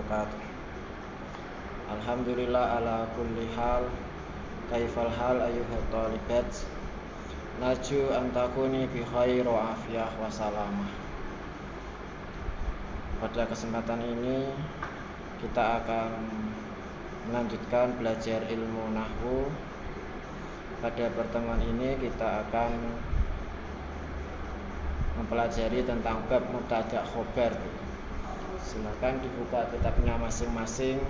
wabarakatuh. Alhamdulillah ala kulli hal. Kaifal hal ayyuhat talibat. Naju antakuni bi khair wa afiyah wa salamah. Pada kesempatan ini kita akan melanjutkan belajar ilmu nahwu. Pada pertemuan ini kita akan mempelajari tentang bab mubtada khobar. Silakan dibuka kitabnya masing-masing.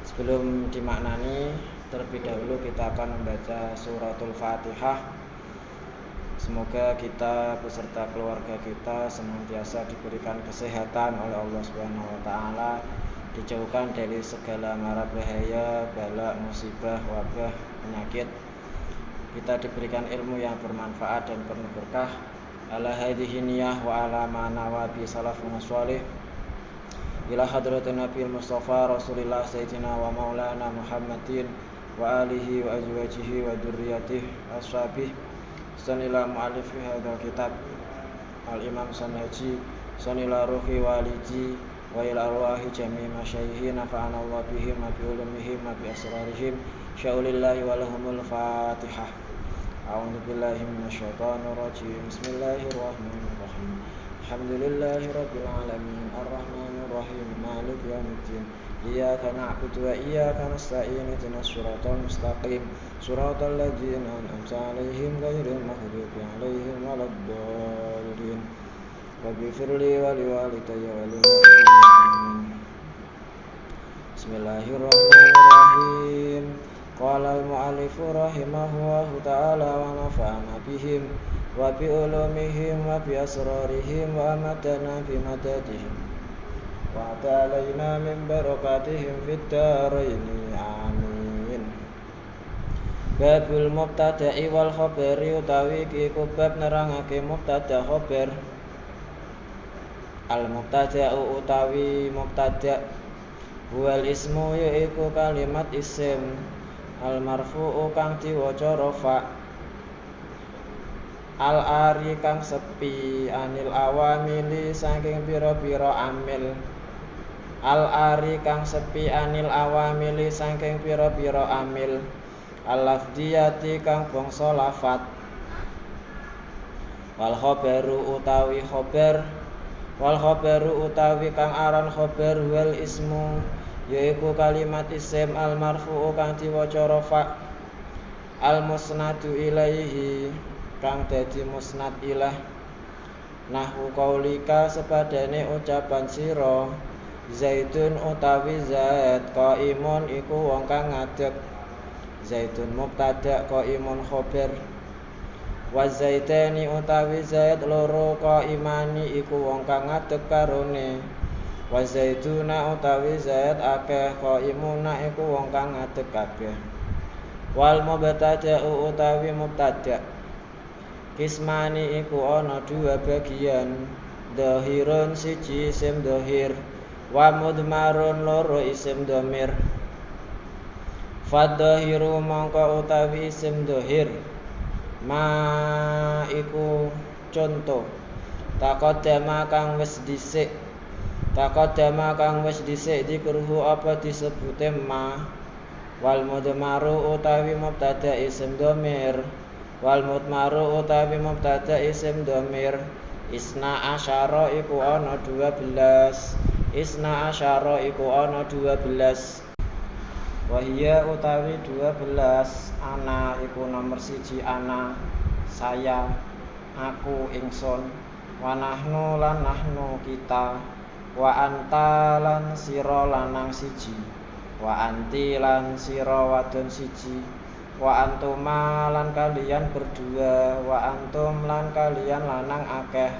Sebelum dimaknani, terlebih dahulu kita akan membaca suratul Fatihah. Semoga kita beserta keluarga kita senantiasa diberikan kesehatan oleh Allah Subhanahu wa taala, dijauhkan dari segala mara bahaya, bala, musibah, wabah, penyakit. Kita diberikan ilmu yang bermanfaat dan penuh berkah. Ala hadhihi niyah wa ala ma nawabi salafun shalih. Ila hadratin Nabi Mustafa Rasulillah Sayyidina wa Maulana Muhammadin wa alihi wa azwajihi wa dzurriyyatihi ashabih. Sanila mu'allifi hadzal kitab al-Imam Sanhaji sanila ruhi waliji wa ila arwahi jami' masyayikhin nafa'ana Allah bihim wa bi ulumihim wa bi asrarihim syaulillahi wa lahumul Fatihah. A'udzu billahi minasyaitonir rajim. Bismillahirrahmanirrahim. Alhamdulillahirabbil alamin arrahmanir rahim maliki yaumiddin. Iyyaka na'budu wa iyyaka nasta'in ihdinas siratal mustaqim siratal ladzina an'amta 'alaihim ghairil maghdubi 'alaihim waladdallin. Waghfirli wa liwalidayya wa lil mu'minin. Bismillahirrahmanirrahim. Qala al-mu'allifu rahimahullahu ta'ala wa nafa'ana bihim wa bi ulumihim wa bi asrarihim wa amadana bi madadihim wa ta'alaina min barakatihim fid daraini amin. Babul mubtada'i wal khabari utawi iku bab nerangake mubtada khabar. Al mubtada'u utawi mubtada' huwal ismu yaiku kalimat isim al marfu'u kang diwaca rafa, al ari kang sepi anil awamili saking pira-pira amil, al ari kang sepi anil awamili saking pira-pira amil, al lafdiyati kang bangsa lafat, wal khabaru utawi khabar, wal khabaru utawi kang aran khabar wal ismu yaiku kalimat isim al marfu'u kang diwaca rafa, al musnadu ilaihi kang dadi musnad ilah. Nahwu qaulika sepadane ucapan sira zaitun utawi zaid qaimun iku wong kang ngadeg. Zaitun mubtada qaimun khabar. Wa zaitani utawi zaid loro qaimani iku wong kang ngadeg karone. Wa zaituna utawi zaid akeh qaimuna iku wong kang ngadeg kabeh. Wal mubtada'u utawi mubtada' kismani iku ana dua bagian, dhahirun siji isim dhahir wa mudmarun loro isim dhamir. Fadhahiru mangka utawi isim dhahir ma iku contoh taqaddama kang wis dhisik, taqaddama kang wis dhisik dikruhu apa disebute ma. Wal mudmaru utawi mubtada isim dhamir, wal mudmaru utawi mubtada isim dhamir isna asyara iku ana 12, isna asyara iku ana 12. Wahia utawi 12 ana iku nomor siji ana saya aku ingsun, wa nahnu lan nahnu kita, wa anta lan sira lanang siji, wa anti lan sira wadon siji, wa antuma lan kalian berdua, wa antum lan kalian lanang akeh,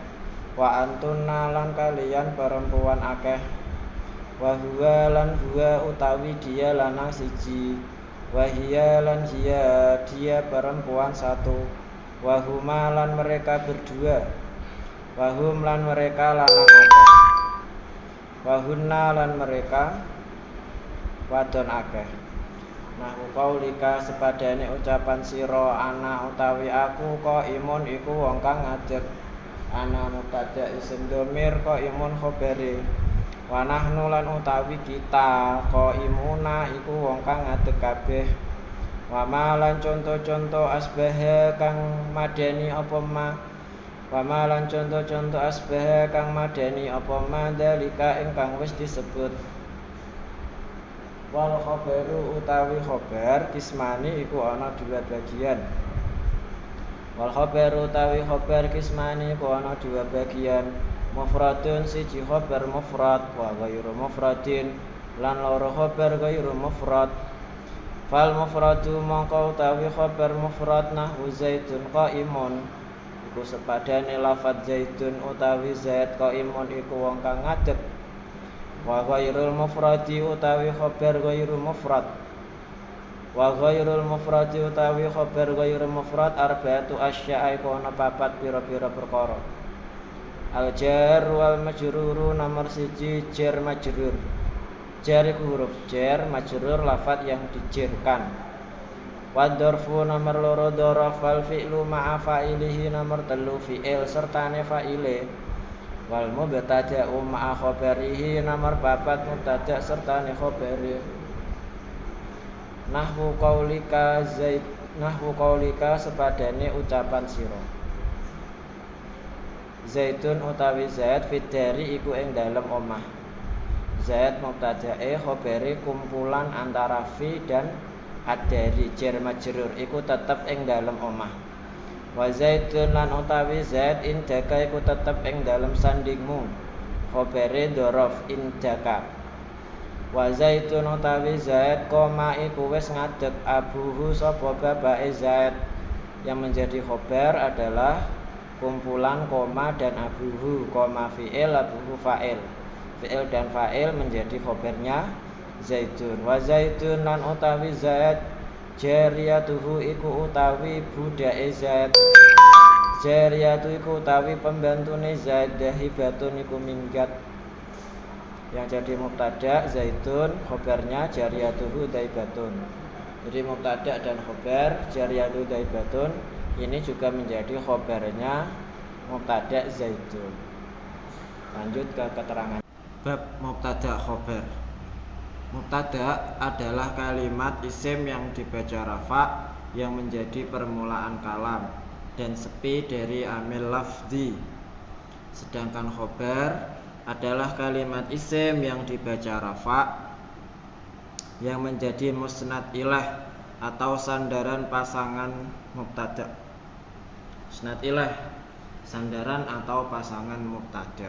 wa antunna lan kalian perempuan akeh, wa huwa lan huwa utawi dia lanang siji, wa hiya lan hiya dia perempuan satu, wa huma lan mereka berdua, wa hum lan mereka lanang akeh, wa hunna lan mereka wadon akeh. Nahwu qaulika sepadane ucapan sira ana utawi aku qaimun iku wong kang ngadeg. Ana mubtada isim dhamir qaimun khabare. Wa nahnu lan utawi kita qaimuna iku wong kang ngadeg kabeh. Wa ma lan conto-conto asbaha kang madeni apa ma. Wa ma lan conto-conto asbaha kang madeni apa ma dalika ingkang wis disebut. Wal khabaru utawi khabar kismani iku ana dua bagian. Wal khabaru utawi khabar kismani iku ana dua bagian. Mufradun siji khabar mufrad wa ghairu mufradin lan loro khabar ghairu mufrad. Fal mufradu mongko utawi khabar mufrad nahwu zaitun qaimun iku sepadane lafadz zaitun utawi zaid qaimun iku wong kang ngadeg. Wa ghairul mufradi utawi khabar ghairu mufrad. Wa ghairul mufradi utawi khabar ghairu mufrad arba'atu asya'a iku ana papat pira-pira perkara. Al jar wal majruru nomor siji jar majrur. Jar iku huruf jar, majrur lafadz yang dijarkan. Wa dzarfu nomor loro dzaraf wal fi'lu ma'a fa'ilihi nomor telu fi'il sertane fa'ile. Wal mubtada'u ma'a khabarihi nomor papat mubtada' sertane khabari. Nahwu qaulika zaid nahwu qaulika sepadane ucapan sira. Zaitun utawi zaid fidari iku ing dalem omah. Zaid mubtada'e khabari kumpulan antara fi dan ad-dari jar majrur iku tetep ing dalem omah. Wa zaitun lan utawi zaid indaka iku tetep ing dalem sandingmu. Khabari dzaraf indaka. Wa zaitun utawi zaid koma iku wis ngadeg abuhu sapa bapake zaid. Yang menjadi khabar adalah kumpulan koma dan abuhu, koma fi'il abuhu fa'il. Fi'il dan fa'il menjadi khabarnya zaitun. Wa zaitun lan utawi zaid jariyatuhu iku utawi budake zaid. Jariyatu iku utawi pembantune zaid, dahibatun iku minggat. Yang jadi mubtada zaitun, khabarnya jariyatuhu daibatun. Jadi mubtada dan khabar jariyatuhu daibatun ini juga menjadi khabarnya mubtada zaitun. Lanjut ke keterangan bab mubtada khabar. Mubtada adalah kalimat isim yang dibaca rafa yang menjadi permulaan kalam dan sepi dari amil lafzi. Sedangkan khabar adalah kalimat isim yang dibaca rafa yang menjadi musnad ilah atau sandaran pasangan mubtada. Musnad ilah sandaran atau pasangan mubtada.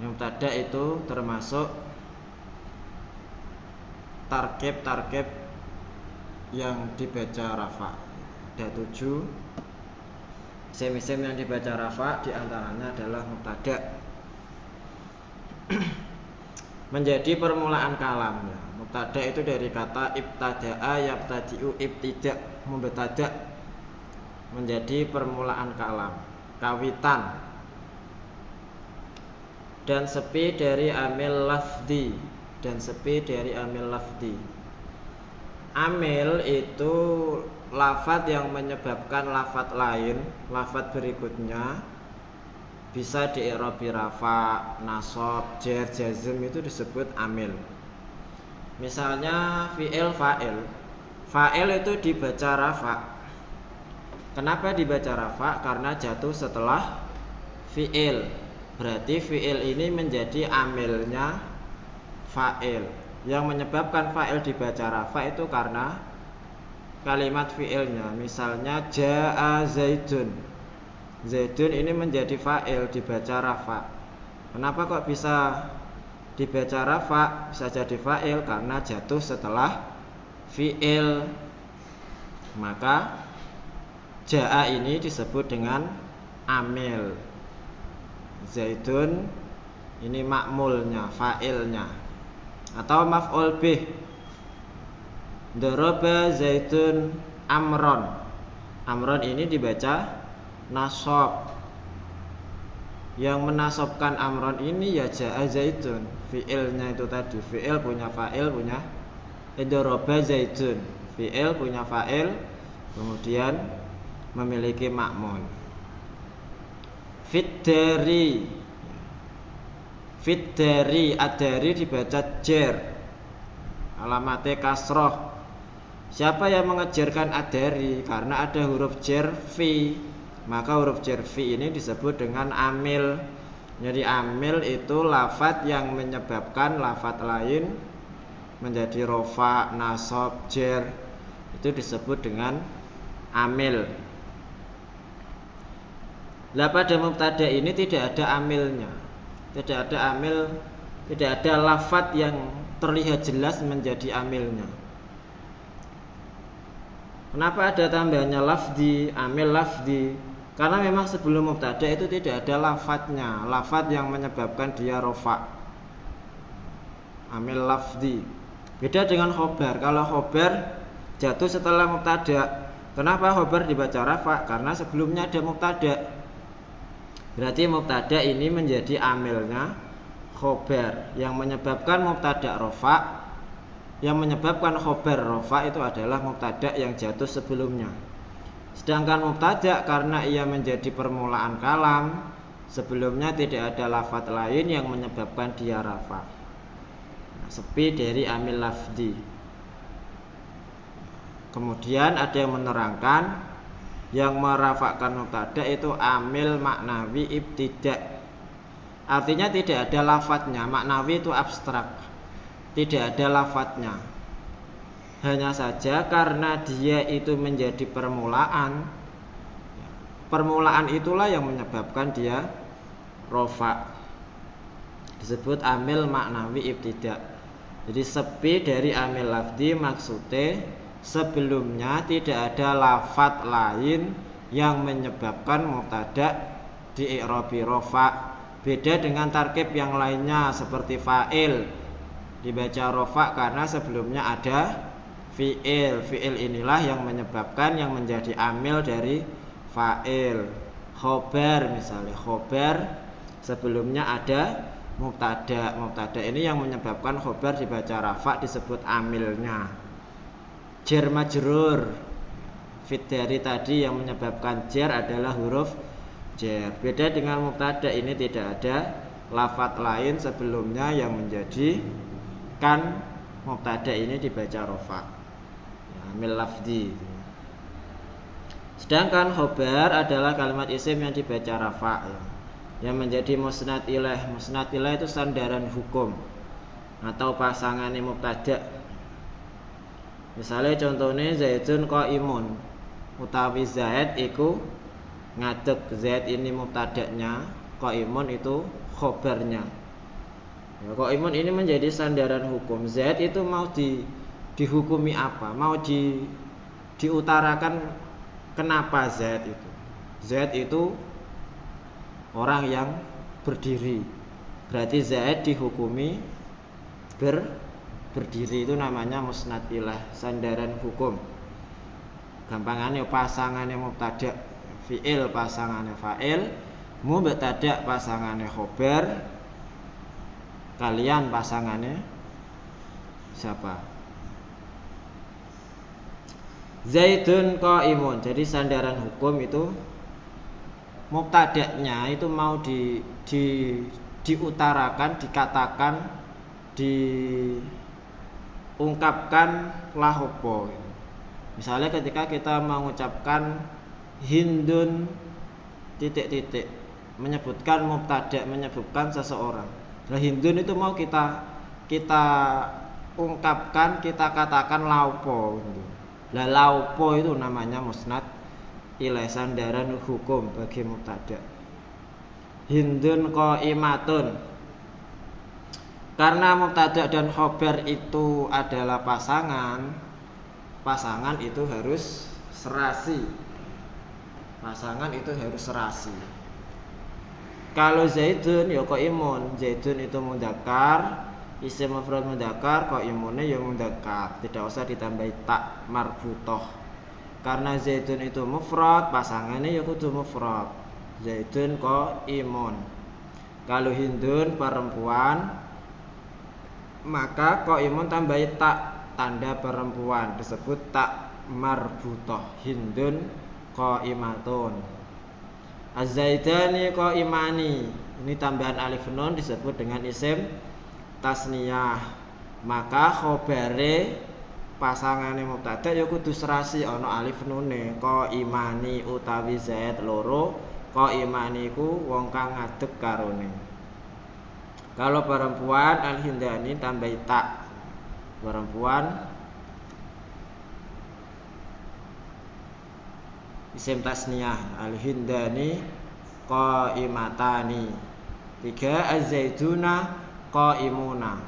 Mubtada itu termasuk tarkib yang dibaca rafa. Ada 7 isim-isim yang dibaca rafa, diantaranya adalah mubtada. Menjadi permulaan kalam. Mubtada itu dari kata ibtada'a yabtadi'u ibtida', mubtada menjadi permulaan kalam, kawitan, dan sepi dari amil lafzi, Amil itu lafadz yang menyebabkan lafadz lain, lafadz berikutnya bisa di-i'rabi rafa, nasab, jar, jazm itu disebut amil. Misalnya fi'il fa'il. Fa'il itu dibaca rafa. Kenapa dibaca rafa? Karena jatuh setelah fi'il. Berarti fi'il ini menjadi amilnya fa'il. Yang menyebabkan fa'il dibaca rafa itu karena kalimat fi'ilnya. Misalnya ja'a zaidun. Zaidun ini menjadi fa'il dibaca rafa. Kenapa kok bisa dibaca rafa, bisa jadi fa'il? Karena jatuh setelah fi'il. Maka ja'a ini disebut dengan amil. Zaidun ini makmulnya, fa'ilnya. Atau maf'ul bih. Daraba zaidun amron. Amron ini dibaca nasab. Yang menasabkan amron ini ya ja'a zaidun. Fi'ilnya itu tadi, fi'il punya fa'il, punya daraba zaidun. Fi'il punya fa'il, kemudian memiliki makmul. Fit dari Fiddari, ad-dari dibaca jer, alamatnya kasroh. Siapa yang mengejarkan ad-dari? Karena ada huruf jer fi, maka huruf jer fi ini disebut dengan amil. Jadi amil itu lafadz yang menyebabkan lafadz lain menjadi rofa, nasab, jer. Itu disebut dengan amil. Lah pada mubtada ini tidak ada amilnya. Tidak ada amil, tidak ada lafadz yang terlihat jelas menjadi amilnya. Kenapa ada tambahannya lafdi, amil lafdi? Karena memang sebelum mubtada itu tidak ada lafadznya, lafadz yang menyebabkan dia rofa, amil lafdi. Beda dengan khobar. Kalau khobar jatuh setelah mubtada. Kenapa khobar dibaca rafa? Karena sebelumnya ada mubtada. Berarti mubtada ini menjadi amilnya khobar. Yang menyebabkan mubtada rofa, yang menyebabkan khobar rofa itu adalah mubtada yang jatuh sebelumnya. Sedangkan mubtada karena ia menjadi permulaan kalam, sebelumnya tidak ada lafadz lain yang menyebabkan dia rafa. Sepi dari amil lafdi. Kemudian ada yang menerangkan yang merafakkan mubtada itu amil maknawi ibtida. Artinya tidak ada lafadznya. Maknawi itu abstrak, tidak ada lafadznya. Hanya saja karena dia itu menjadi permulaan, permulaan itulah yang menyebabkan dia rofa, disebut amil maknawi ibtida. Jadi sepi dari amil lafdi maksudnya sebelumnya tidak ada lafadz lain yang menyebabkan mubtada di i'rabi rofa. Beda dengan tarkib yang lainnya seperti fa'il dibaca rofa karena sebelumnya ada fi'il. Fi'il inilah yang menyebabkan, yang menjadi amil dari fa'il. Khobar misalnya, khobar sebelumnya ada mubtada. Mubtada ini yang menyebabkan khobar dibaca rafa disebut amilnya. Jar majrur, fiddari tadi yang menyebabkan jar adalah huruf jar. Beda dengan mubtada, ini tidak ada lafadz lain sebelumnya yang menjadikan mubtada ini dibaca rafa, amil lafdi. Sedangkan khobar adalah kalimat isim yang dibaca rafa, yang menjadi musnad ilaih. Musnad ilaih itu sandaran hukum atau pasangannya mubtada. Misalnya contohnya Zaidun qaimun, utawi Zaid iku ngadeg. Zaid ini mubtadanya, qaimun itu khobarnya. Ya, qaimun ini menjadi sandaran hukum. Zaid itu mau dihukumi apa? Mau diutarakan kenapa Zaid itu? Zaid itu orang yang berdiri. Berarti Zaid dihukumi berdiri, itu namanya musnad ilaih, sandaran hukum. Gampangannya pasangannya mubtada fi'il, pasangannya fa'il, mubtada pasangannya khobar, kalian pasangannya siapa? Zaidun qaimun. Jadi sandaran hukum itu mubtada'nya itu mau diutarakan, dikatakan, diungkapkan lahopo. Misalnya ketika kita mengucapkan Hindun titik-titik, menyebutkan mubtada, menyebutkan seseorang. Nah, Hindun itu mau kita ungkapkan, kita katakan laupo gitu. Lah laupo itu namanya musnad ilaih, sandaran hukum bagi mubtada. Hindun qaimatun. Karena mubtada dan khobar itu adalah pasangan, pasangan itu harus serasi. Pasangan itu harus serasi. Kalau Zaidun ya qaimun, Zaidun itu mudzakkar, isim mufrad mudzakkar, qaimunnya ya mudzakkar, tidak usah ditambahi tak marbutah. Karena Zaidun itu mufrad, pasangannya ya kudu mufrad. Zaidun qaimun. Kalau Hindun perempuan, maka qaimun tambahi tak, tanda perempuan, disebut tak marbutah. Hindun qaimatun. Az-zaidani qaimani. Ini tambahan alif nun disebut dengan isim tasniyah. Maka khobare pasangane mubtada ya kudu serasi ana alif nune. Qaimani utawi zaid loro, qaimani ku wong kang ngadeg karone. Kalau perempuan al-hindani tambah ta. Perempuan isim tasniyah al-hindani qaimatani. 3 az-zaiduna qaimuna.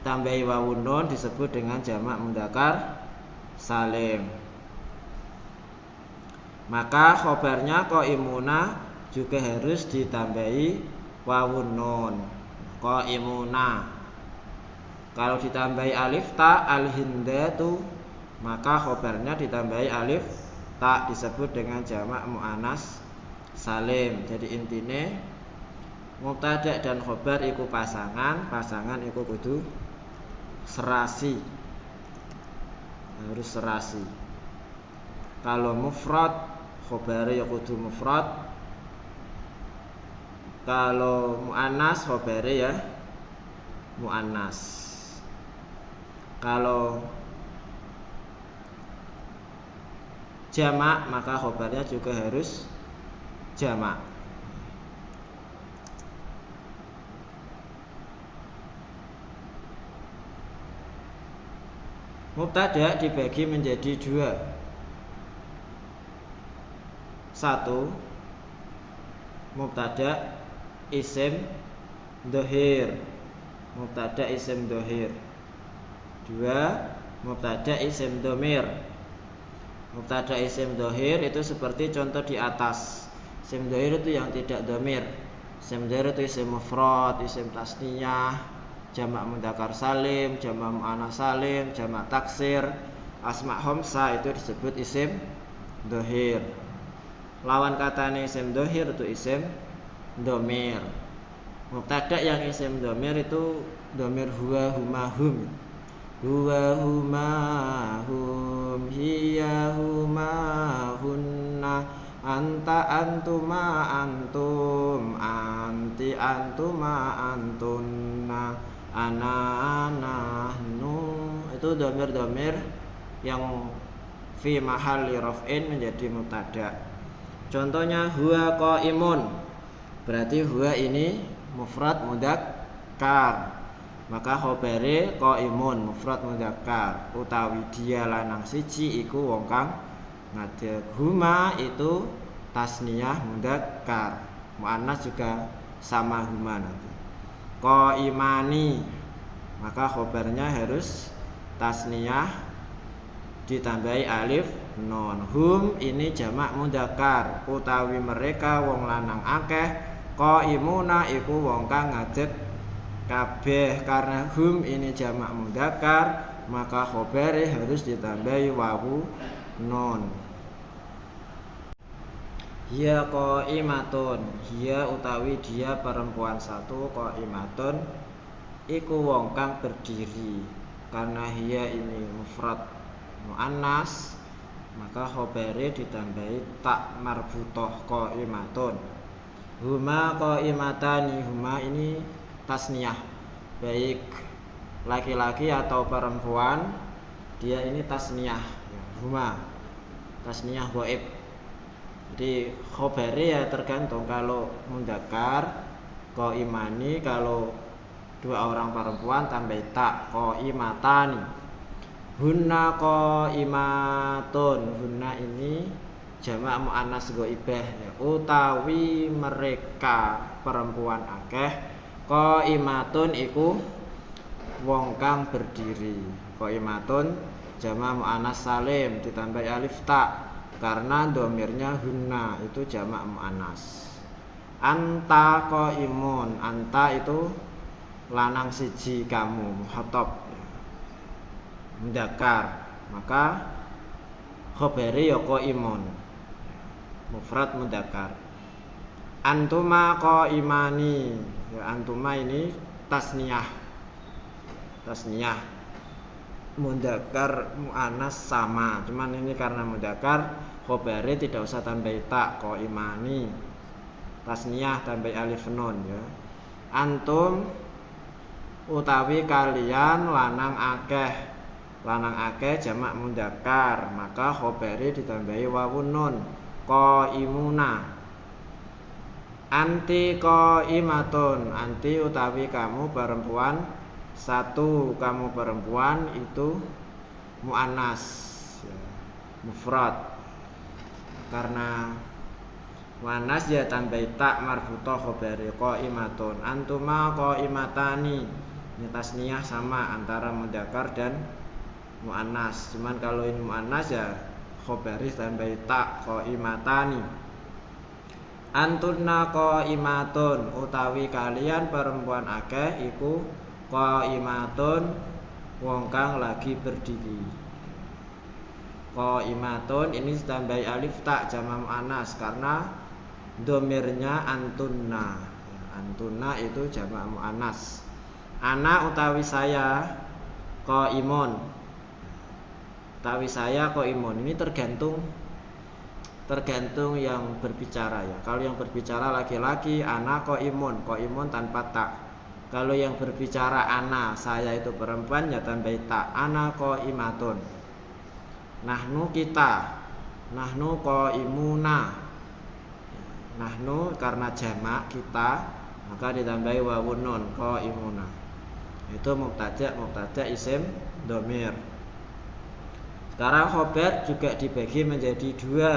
Tambahi wawun nun disebut dengan jamak mudzakkar salim. Maka khobarnya qaimuna juga harus ditambahi wawun nun. Qaimuna. Kalau ditambahi alif ta al-hindatu, maka khobarnya ditambahi alif ta disebut dengan jamak muannas salim. Jadi intine mubtada dan khobar iku pasangan iku kudu serasi. Harus serasi. Kalau mufrad khobare ya kudu mufrad. Kalau muannas khobare ya muannas. Kalau jamak maka khobarnya juga harus jamak. Mubtada dibagi menjadi 2. 1. Mubtada isim dhohir. Mubtada isim dhohir. 2. Mubtada isim dhamir. Mubtada isim dhohir itu seperti contoh di atas. Isim dhohir itu yang tidak dhamir. Isim dhohir itu isim mufrad, isim tasniyah, jamak mudzakkar salim, jamak muannas salim, jamak taksir, asma khamsah itu disebut isim dhohir. Lawan katanya isim dhohir itu isim dhamir. Mubtada yang isim dhamir itu dhamir huwa, huma, hum. Huwa, huma, hum, hiya, huma, hunna, anta, antuma, antum, anti, antuma, antunna, ana, nahnu. Itu dhamir-dhamir yang fi mahalli raf'in menjadi mubtada. Contohnya huwa qaimun. Berarti huwa ini mufrad mudzakkar. Maka khobare qaimun mufrad mudzakkar utawi dia lanang siji iku wong kang ngadeg. Huma itu tasniyah mudzakkar. Muannas juga sama huma nanti. Qaimani maka khobarnya harus tasniyah ditambahi alif nun. Hum ini jamak mudzakkar utawi mereka wong lanang akeh. Qaimuna iku wong kang ngadeg kabeh. Karena hum ini jamak mudzakkar maka khobare harus ditambahi wawu nun. Hiya qaimatun. Hiya utawi dia perempuan satu, qaimatun iku wong kang berdiri. Karena hiya ini mufrad muannas maka khobare ditambahi tak marbutah qaimatun. Huma qaimatani. Huma ini tasniyah, baik laki-laki atau perempuan, dia ini tasniyah. Huma tasniyah ghaib. Jadi khobare ya tergantung. Kalau mudzakkar qaimani, kalau 2 orang perempuan tambah ta qaimatani. Hunna qaimatun. Hunna ini jamak muannas ghaibah ya, utawi mereka perempuan akeh. Qaimatun iku wong kang berdiri. Qaimatun jamak muannas salim ditambah alif ta karena dhamirnya hunna itu jamak muannas. Anta qaimun. Anta itu lanang siji, kamu mukhatab mudzakkar. Maka khabare ya qaimun mufrad mudzakkar. Antuma qaimani. Ya, antuma ini tasniyah. Tasniyah mudzakkar muannas sama. Cuman ini karena mudzakkar khobare tidak usah tambah ta, qaimani. Tasniyah tambah alif nun ya. Antum utawi kalian lanang akeh. Lanang akeh jamak mudzakkar, maka khobare ditambahi wawun nun. Qaimuna. Anti qaimatun, anti utawi kamu perempuan. Satu kamu perempuan itu muannas ya, mufrad. Karena muannas ya tambah ta marfuthah khabari qaimatun. Antuma qaimatani. Ini tasniyah sama antara mudzakkar dan muannas. Cuman kalau ini muannas ya khabari tambah ta qaimatani. Antunna qaimatun, utawi kalian perempuan akeh iku qaimatun wong kang lagi berdiri. Qaimatun ini ditambahi alif ta jamak muannas karena domirnya antunna. Antunna itu jamak muannas. Ana utawi saya qaimun. Utawi saya qaimun. Ini tergantung yang berbicara ya. Kalau yang berbicara laki-laki ana qaimun, qaimun tanpa ta. Kalau yang berbicara ana, saya itu perempuan ya tambah ta, ana qaimatun. Nahnu kita, nahnu qaimuna. Nahnu karena jamak kita, maka ditambahi wawun nun qaimuna. Itu mubtada isim dhamir. Sekarang khobar juga dibagi menjadi dua.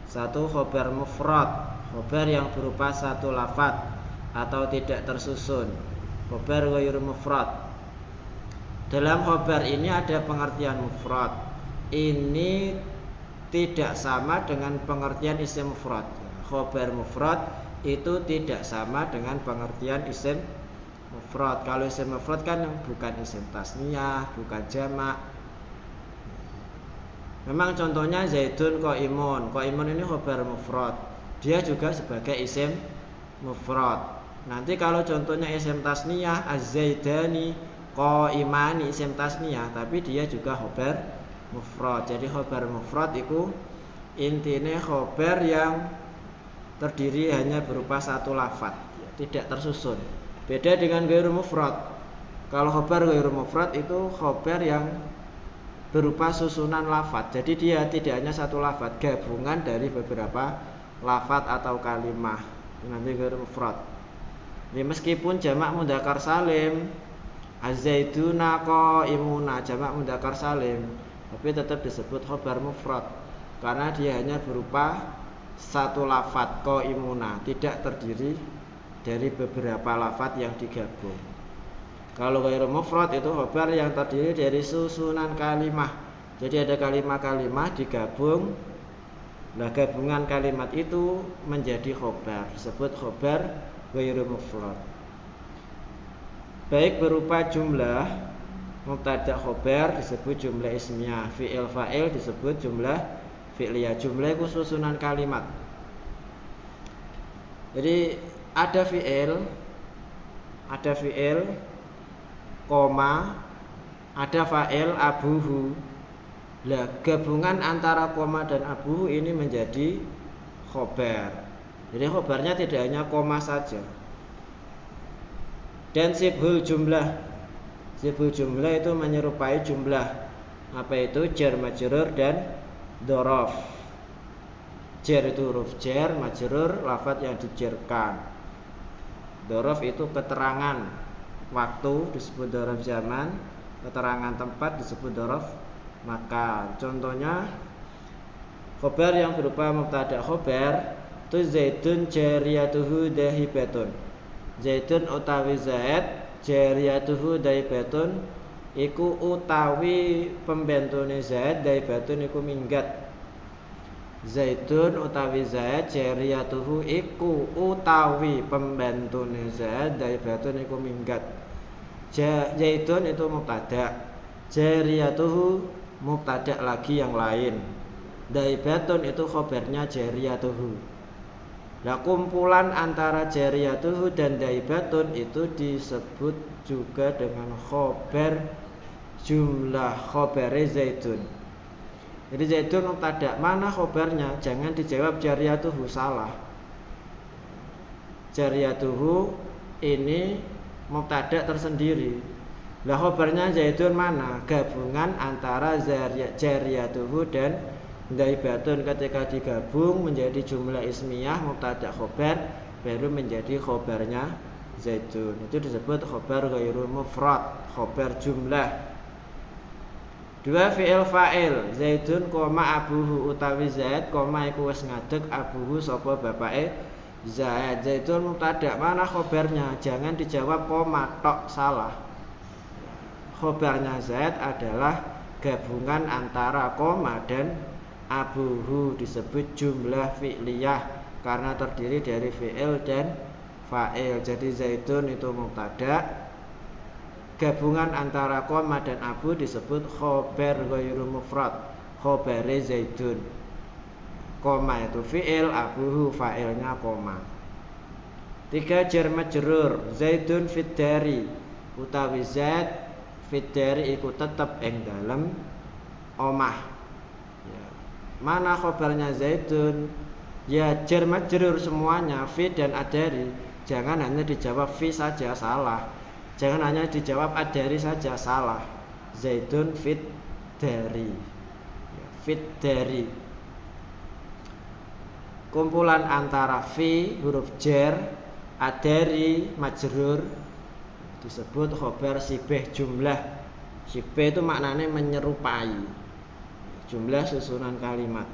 Satu khobar mufrad, khobar yang berupa satu lafadz atau tidak tersusun. Khobar ghairu mufrad. Dalam khobar ini ada pengertian mufrad. Ini tidak sama dengan pengertian isim mufrad. Khobar mufrad itu tidak sama dengan pengertian isim mufrad. Kalau isim mufrad kan bukan isim tasniyah, bukan jamak. Memang contohnya Zaidun qaimun. Qaimun ini khobar mufrad. Dia juga sebagai isim mufrad. Nanti kalau contohnya isim tasniyah az-zaidani qaimani, isim tasniyah tapi dia juga khobar mufrad. Jadi khobar mufrad itu intinya khobar yang terdiri hanya berupa satu lafadz, tidak tersusun. Beda dengan ghairu mufrad. Kalau khobar ghairu mufrad itu khobar yang berupa susunan lafadz. Jadi dia tidak hanya satu lafadz, gabungan dari beberapa lafadz atau kalimah. Ini nanti ghairu mufrad. Ini meskipun jamak mudzakkar salim, az-zaiduna qaimuna, jamak mudzakkar salim, tapi tetap disebut khobar mufrad karena dia hanya berupa satu lafadz qaimuna, tidak terdiri dari beberapa lafadz yang digabung. Kalau ghairu mufrad itu khobar yang terdiri dari susunan kalimah. Jadi ada kalimah-kalimah digabung. Nah, gabungan kalimat itu menjadi khobar, disebut khobar ghairu mufrad. Baik berupa jumlah mubtada khobar disebut jumlah ismiyah, fi'il fa'il disebut jumlah fi'liyah. Jumlah itu susunan kalimat. Jadi ada fi'il, koma, ada fa'il abuhu. Lah, gabungan antara koma dan abuhu ini menjadi khobar. Jadi khobarnya tidak hanya koma saja. Dan sibhul jumlah. Sibhul jumlah itu menyerupai jumlah. Apa itu? Jar, majrur dan dzaraf. Jar itu huruf jar, majrur lafadz yang dijarkan. Dzaraf itu keterangan waktu disebut dzaraf zaman, keterangan tempat disebut dzaraf makan. Contohnya khobar yang berupa mubtada khobar tu Zaidun jariyatuhu dahibatun. Zaidun utawi Zaid, jariyatuhu dahibatun iku utawi pembentune Zaid, dahibatun iku minggat. Zaidun utawi Zaid, jariyatuhu iku utawi pembentune Zaid, dahibatun iku minggat. Zaidun itu mubtada, jariyatuhu mubtada lagi yang lain. Dahibatun itu khobarnya jariyatuhu. Nah, kumpulan antara jariyatuhu dan dahibatun itu disebut juga dengan khobar jumlah, khobare Zaidun. Jadi Zaidun mubtada, mana khobarnya? Jangan dijawab jariyatuhu, salah. Jariyatuhu ini mubtada tersendiri. Lah khobarnya Zaidun mana? Gabungan antara jariyatuhu dan dhaibatun. Ketika digabung menjadi jumlah ismiyah mubtada khobar, baru menjadi khobarnya Zaidun. Itu disebut khobar ghairu mufrad, khobar jumlah. 2 fi'il fa'il, Zaidun koma abuhu utawi Zaid koma iku wis ngadeg abuhu sapa bapake Zaid. Zaidun mubtada, mana khobarnya? Jangan dijawab koma tok, salah. Khobarnya Zaid adalah gabungan antara koma dan abuhu, disebut jumlah fi'liyah karena terdiri dari fi'il dan fa'il. Jadi Zaidun itu mubtada, gabungan antara koma dan abu disebut khobar ghairu mufrad, khobare Zaidun. Koma itu fi'il, abuhu fa'ilnya koma. 3 jar majrur, Zaidun fid dari utawi Zaid fid dari iku tetep ing dalem omah. Ya. Mana khobarnya Zaidun? Ya jar majrur semuanya, fi dan adari. Jangan hanya dijawab fi saja, salah. Jangan hanya dijawab adari saja, salah. Zaidun fit dari, fit dari. Kumpulan antara fi huruf jar, adari majrur disebut khobar sibeh jumlah. Sibeh itu maknanya menyerupai jumlah susunan kalimat.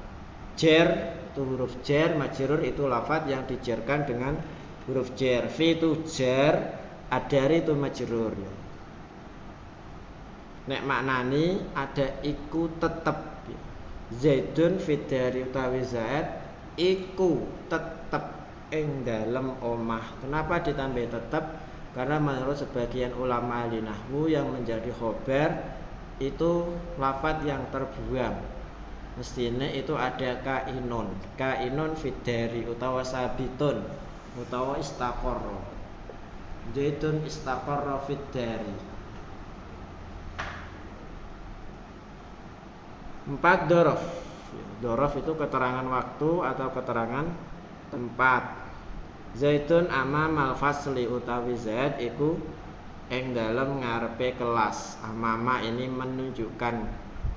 Jar itu huruf jar, majrur itu lafadz yang dijarkan dengan huruf jar. Fi itu jar, adari itu majrur. Nek maknani ada iku tetep. Zaidun fit dari utawi Zaid iku tetep ing dalem omah. Kenapa ditambah tetep? Karena menurut sebagian ulama ahli nahwu yang menjadi khobar itu lafadz yang terbuang. Mestinya itu ada kainun. Kainun fit dari utawa sabitun utawa istaqarra. Zaidun istaqarra fid dari. 4 dzaraf. Dzaraf itu keterangan waktu atau keterangan tempat. Zaidun amamal fasli utawi Zaid iku ing dalem ngarepe kelas. Amama ini menunjukkan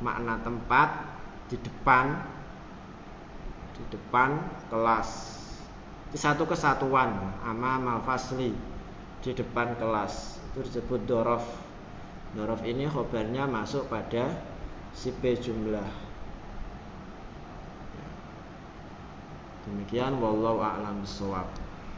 makna tempat, di depan kelas. Itu satu kesatuan, amamal fasli, di depan kelas. Itu disebut dzaraf. Dzaraf ini khobarnya masuk pada sibeh jumlah. Demikian wallahu a'lam bishawab.